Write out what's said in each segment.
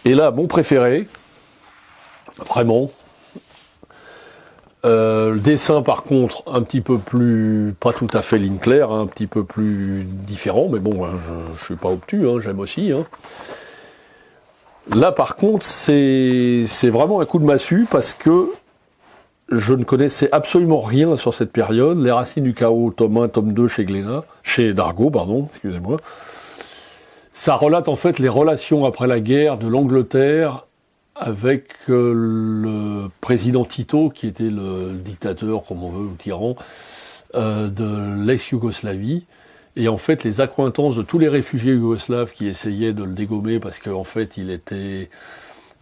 Et là, mon préféré, vraiment, le dessin par contre, un petit peu plus, pas tout à fait ligne claire, hein, un petit peu plus différent, mais bon, hein, je suis pas obtus, hein, j'aime aussi. Hein. Là par contre, c'est vraiment un coup de massue parce que je ne connaissais absolument rien sur cette période. Les Racines du chaos, tome 1, tome 2 chez Dargaud, pardon, excusez-moi. Ça relate en fait les relations après la guerre de l'Angleterre avec le président Tito, qui était le dictateur, comme on veut, ou tyran, de l'ex-Yougoslavie. Et en fait, les accointances de tous les réfugiés yougoslaves qui essayaient de le dégommer parce qu'en fait,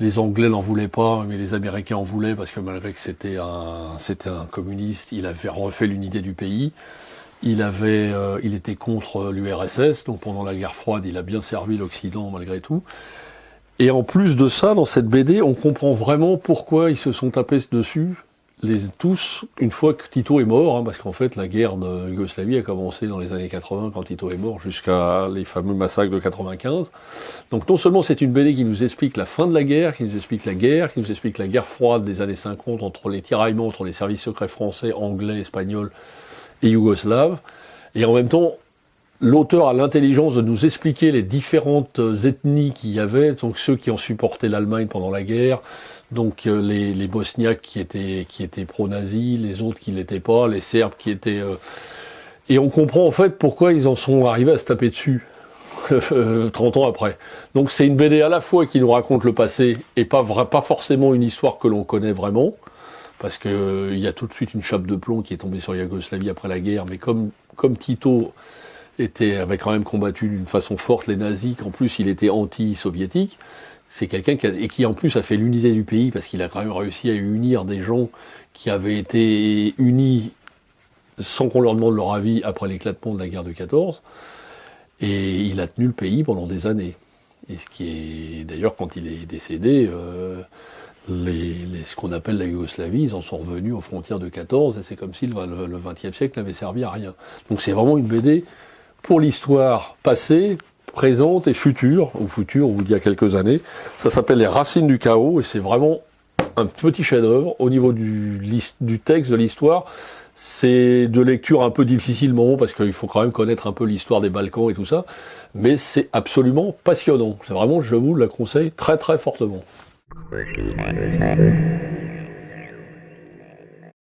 les Anglais n'en voulaient pas, mais les Américains en voulaient parce que malgré que c'était un communiste, il avait refait l'unité du pays. Il était contre l'URSS, donc pendant la guerre froide, il a bien servi l'Occident malgré tout. Et en plus de ça, dans cette BD, on comprend vraiment pourquoi ils se sont tapés dessus, tous, une fois que Tito est mort, hein, parce qu'en fait, la guerre de Yougoslavie a commencé dans les années 80, quand Tito est mort, jusqu'à les fameux massacres de 95. Donc non seulement c'est une BD qui nous explique la fin de la guerre, qui nous explique la guerre, qui nous explique la guerre froide des années 50, entre les tiraillements entre les services secrets français, anglais, espagnols et yougoslaves, et en même temps, l'auteur a l'intelligence de nous expliquer les différentes ethnies qu'il y avait, donc ceux qui ont supporté l'Allemagne pendant la guerre, donc les Bosniaques qui étaient pro-nazis, les autres qui l'étaient pas, les Serbes qui étaient... Et on comprend en fait pourquoi ils en sont arrivés à se taper dessus 30 ans après. Donc c'est une BD à la fois qui nous raconte le passé et pas forcément une histoire que l'on connaît vraiment, parce qu'il y a tout de suite une chape de plomb qui est tombée sur Yougoslavie après la guerre, mais comme Tito avait quand même combattu d'une façon forte les nazis, qu'en plus il était anti-soviétique, c'est quelqu'un qui en plus a fait l'unité du pays, parce qu'il a quand même réussi à unir des gens qui avaient été unis sans qu'on leur demande leur avis après l'éclatement de la guerre de 14, et il a tenu le pays pendant des années. Et ce qui est d'ailleurs, quand il est décédé, ce qu'on appelle la Yougoslavie, ils en sont revenus aux frontières de 14, et c'est comme si le XXe siècle n'avait servi à rien. Donc c'est vraiment une BD pour l'histoire passée, présente et future, ou il y a quelques années. Ça s'appelle Les Racines du chaos, et c'est vraiment un petit chef-d'œuvre. Au niveau du texte, de l'histoire, c'est de lecture un peu difficilement, parce qu'il faut quand même connaître un peu l'histoire des Balkans et tout ça, mais c'est absolument passionnant. C'est vraiment, je vous la conseille très très fortement.